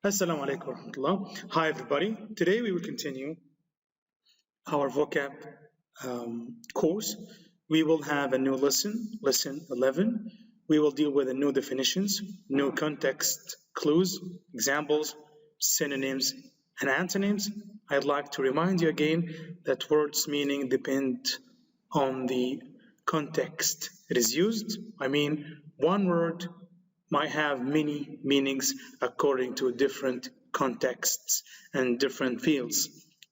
Assalamu alaikum warahmatullah. Hi everybody. Today we will continue our vocab course. We will have a new lesson 11. We will deal with the new definitions, new context clues, examples, synonyms, and antonyms. I'd like to remind you again that words' meaning depend on the context it is used. I mean, one word might have many meanings according to different contexts and different fields.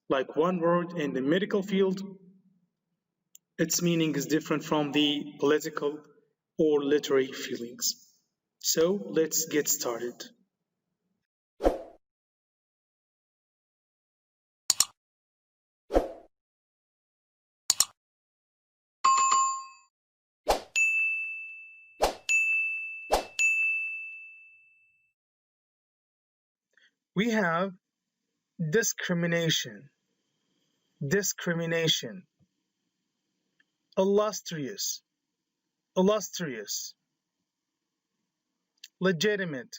Like one word in the medical field, its meaning is different from the political or literary feelings. So let's get started. We have discrimination, illustrious, legitimate,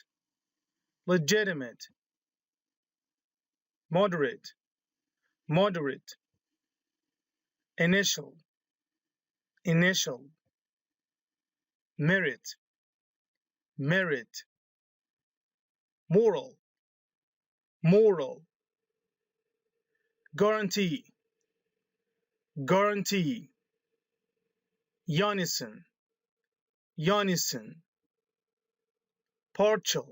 moderate, initial, merit, moral, guarantee, unison, partial.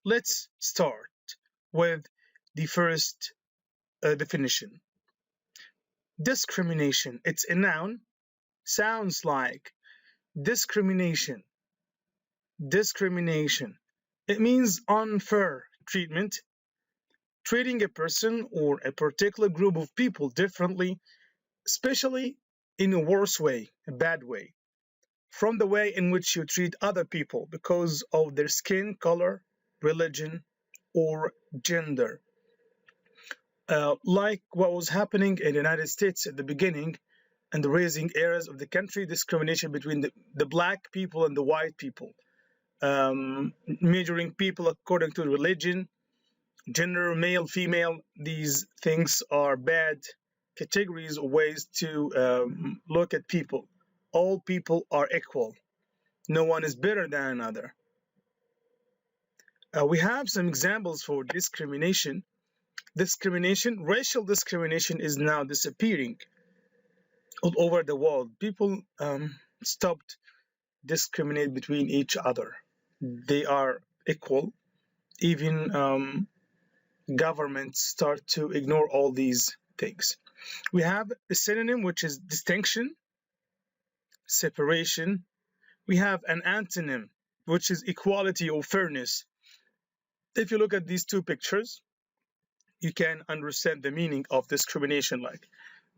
Let's start with the first definition. Discrimination. It's a noun. Sounds like discrimination. It means unfair treatment, treating a person or a particular group of people differently, especially in a worse way, a bad way, from the way in which you treat other people because of their skin color, religion, or gender. Like what was happening in the United States at the beginning and the raising eras of the country, discrimination between the black people and the white people, measuring people according to religion, gender, male, female. These things are bad categories or ways to look at people. All people are equal. No one is better than another. We have some examples for discrimination. Racial discrimination is now disappearing all over the world. People stopped discriminate between each other. They are equal. Even governments start to ignore all these things. We have a synonym, which is distinction, separation. We have an antonym, which is equality or fairness. If you look at these two pictures, you can understand the meaning of discrimination, like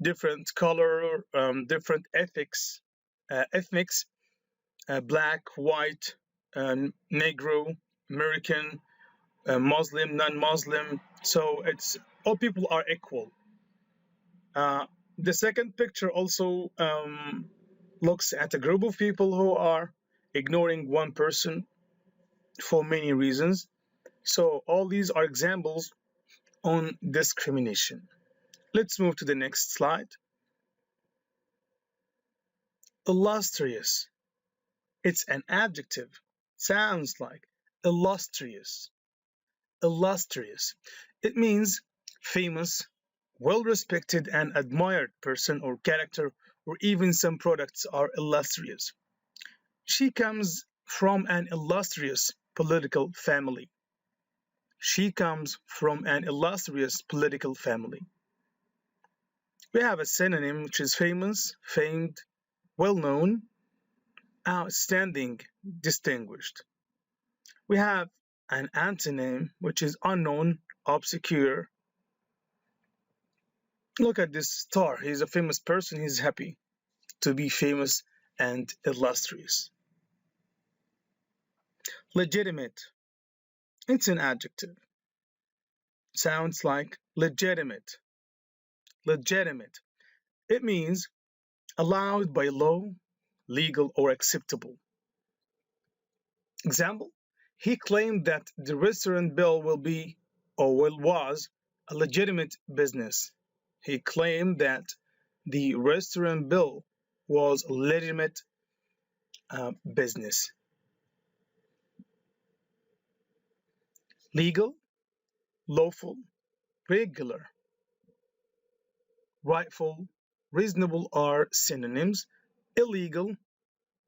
different color, different ethnics, black, white, Negro, American, Muslim, non-Muslim. So it's all people are equal. The second picture also looks at a group of people who are ignoring one person for many reasons. So all these are examples on discrimination. Let's move to the next slide. Illustrious. It's an adjective. Sounds like illustrious. It means famous, well-respected and admired person or character, or even some products are illustrious. She comes from an illustrious political family. We have a synonym, which is famous, famed, well-known, outstanding, distinguished. We have an antonym, which is unknown, obscure. Look at this star. He's a famous person. He's happy to be famous and illustrious. Legitimate. It's an adjective. Sounds like legitimate. It means allowed by law, legal or acceptable. Example, He claimed that the restaurant bill was a legitimate business. He claimed that the restaurant bill was a legitimate business. Legal, lawful, regular, rightful, reasonable are synonyms. Illegal,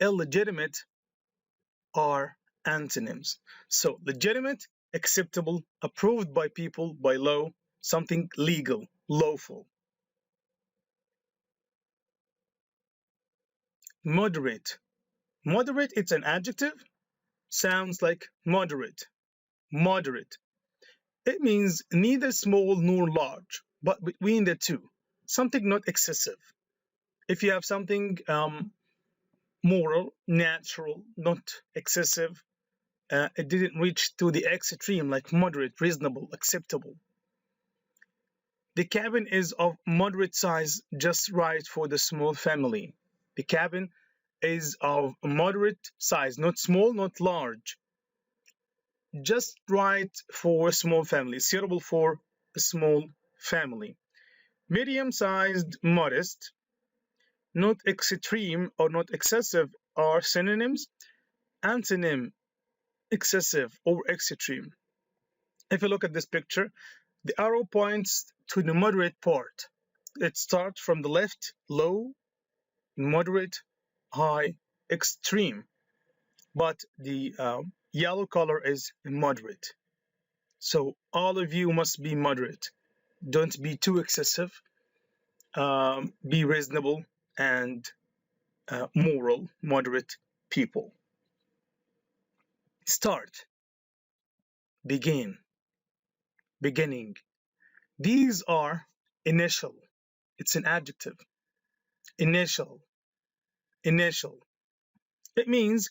illegitimate are antonyms. So legitimate, acceptable, approved by people, by law, something legal, lawful. Moderate. Moderate, it's an adjective. Sounds like moderate. Moderate. It means neither small nor large, but between the two. Something not excessive. If you have something moral, natural, not excessive, it didn't reach to the extreme like moderate, reasonable, acceptable. The cabin is of moderate size, just right for the small family. The cabin is of moderate size, not small, not large. Just right for a small family, suitable for a small family. Medium-sized, modest, not extreme or not excessive are synonyms. Antonym, excessive or extreme. If you look at this picture, the arrow points to the moderate part. It starts from the left, low, moderate, high, extreme. But the yellow color is moderate. So all of you must be moderate. Don't be too excessive. Be reasonable and moral, moderate people. Start, begin, beginning. These are initial. It's an adjective. Initial, initial. It means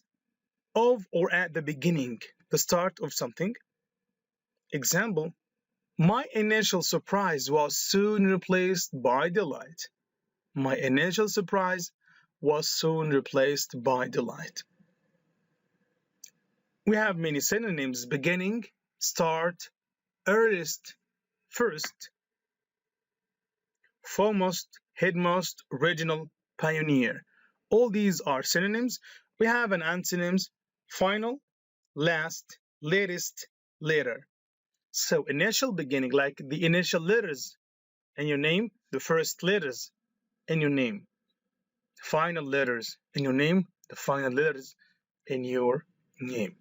of or at the beginning, the start of something. Example, my initial surprise was soon replaced by delight. My initial surprise was soon replaced by delight. We have many synonyms: beginning, start, earliest, first, foremost, headmost, original, pioneer. All these are synonyms. We have an antonyms: final, last, latest, later. So initial, beginning, like the initial letters in your name, the first letters in your name. Final letters in your name, the final letters in your name.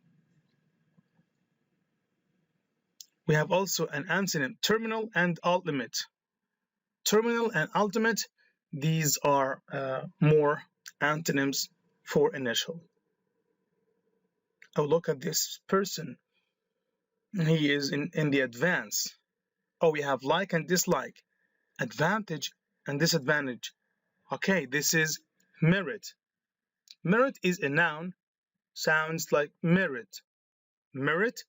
We have also an antonym: terminal and ultimate. Terminal and ultimate, these are more antonyms for initial. Oh, look at this person. He is in the advance. Oh, we have like and dislike, advantage and disadvantage. Okay, this is merit. Merit is a noun, sounds like merit. Merit,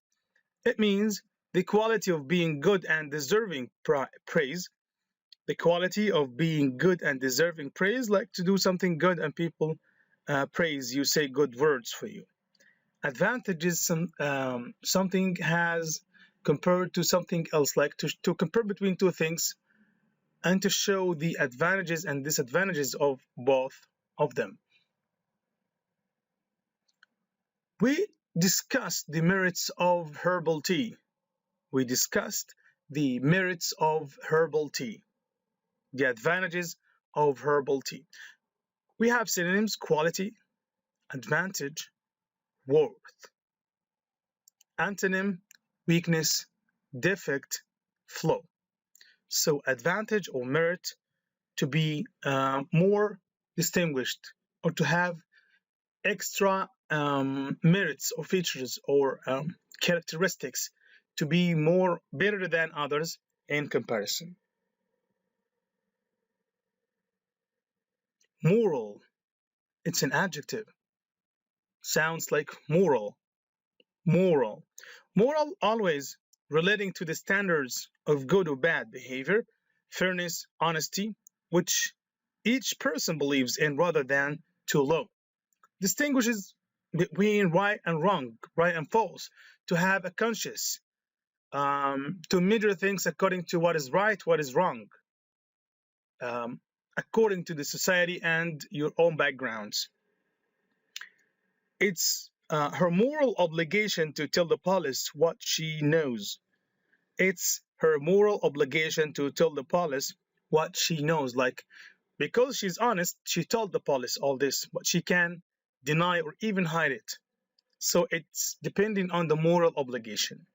it means the quality of being good and deserving praise. The quality of being good and deserving praise, like to do something good and people praise you, say good words for you. Advantage is something has compared to something else, like to compare between two things and to show the advantages and disadvantages of both of them. We discussed the merits of herbal tea. We discussed the merits of herbal tea, the advantages of herbal tea. We have synonyms: quality, advantage, worth. Antonym: weakness, defect, flaw. So advantage or merit, to be more distinguished or to have extra merits or features or characteristics, to be more better than others in comparison. Moral, it's an adjective. Sounds like moral. Moral. Moral, always relating to the standards of good or bad behavior, fairness, honesty, which each person believes in rather than to law. Distinguishes between right and wrong, right and false, to have a conscience, to measure things according to what is right, what is wrong, according to the society and your own backgrounds. It's her moral obligation to tell the police what she knows. It's her moral obligation to tell the police what she knows. Like, because she's honest, she told the police all this, but she can deny or even hide it. So it's depending on the moral obligation.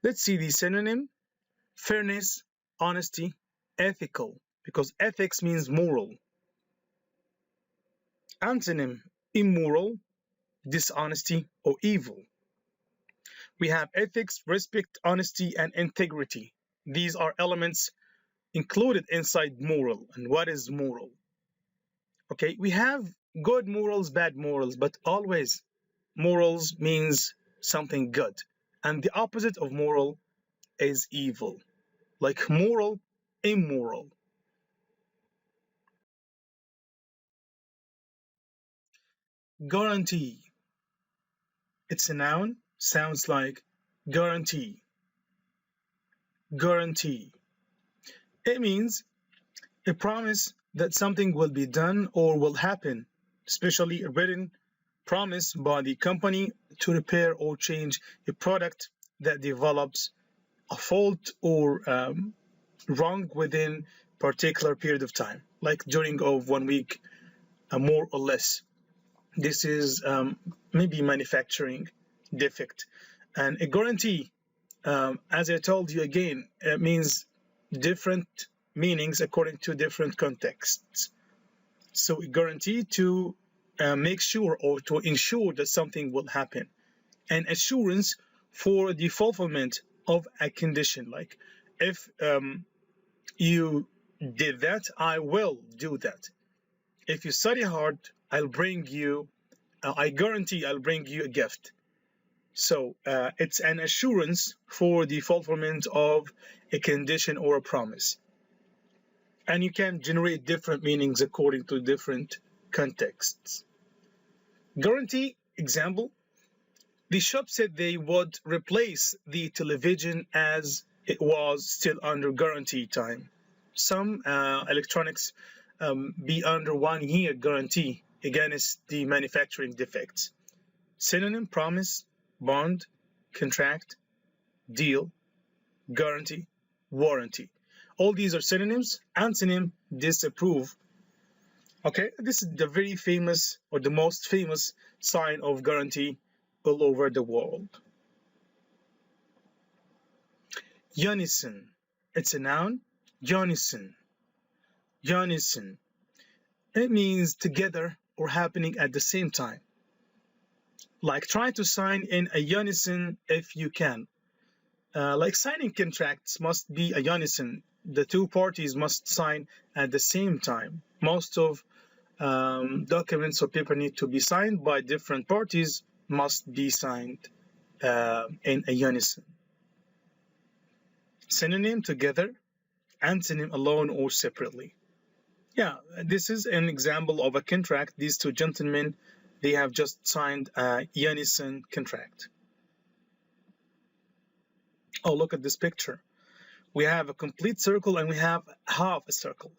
Let's see the synonym: fairness, honesty, ethical, because ethics means moral. Antonym: immoral, dishonesty, or evil. We have ethics, respect, honesty, and integrity. These are elements included inside moral. And what is moral? Okay, we have good morals, bad morals, but always morals means something good. And the opposite of moral is evil. Like moral, immoral. Guarantee. It's a noun, sounds like guarantee. Guarantee. It means a promise that something will be done or will happen, especially a written promise by the company to repair or change a product that develops a fault or wrong within a particular period of time, like during of 1 week, more or less. This is maybe manufacturing defect. And a guarantee, as I told you again, it means different meanings according to different contexts. So a guarantee to make sure or to ensure that something will happen. An assurance for the fulfillment of a condition. Like, if you did that, I will do that. If you study hard, I guarantee I'll bring you a gift. So it's an assurance for the fulfillment of a condition or a promise. And you can generate different meanings according to different contexts. Guarantee, example: the shop said they would replace the television as it was still under guarantee time. Some electronics be under 1 year guarantee against the manufacturing defects. Synonym: promise, bond, contract, deal, guarantee, warranty. All these are synonyms. Antonym: disapprove. Okay, this is the very famous or the most famous sign of guarantee all over the world. Unison. It's a noun. Unison. Unison. It means together or happening at the same time. Like, try to sign in a unison if you can. Like, signing contracts must be a unison. The two parties must sign at the same time. Most of documents or paper need to be signed by different parties, must be signed in a unison. Synonym: together. Antonym: alone or separately. Yeah, this is an example of a contract. These two gentlemen, they have just signed a unison contract. Oh, look at this picture. We have a complete circle and we have half a circle.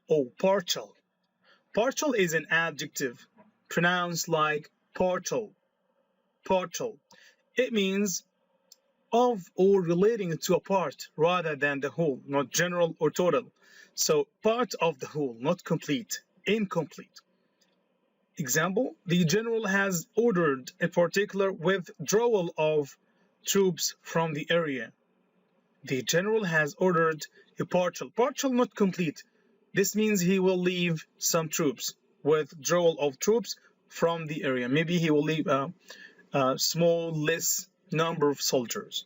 Oh, partial. Partial is an adjective, pronounced like partial. Partial. It means of or relating to a part rather than the whole, not general or total. So part of the whole, not complete, incomplete. Example: the general has ordered a particular withdrawal of troops from the area. The general has ordered a partial, not complete. This means he will leave some troops, withdrawal of troops from the area. Maybe he will leave a small, less number of soldiers.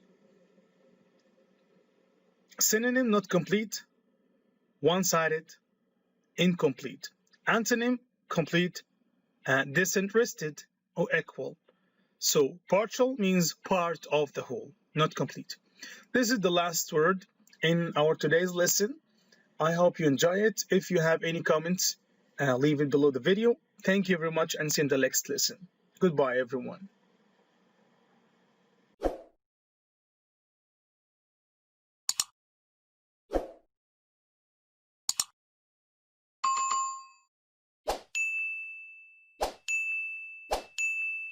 Synonym: not complete, one-sided, incomplete. Antonym: complete, disinterested, or equal. So partial means part of the whole, not complete. This is the last word in our today's lesson. I hope you enjoy it. If you have any comments, leave it below the video. Thank you very much and see you in the next lesson. Goodbye, everyone.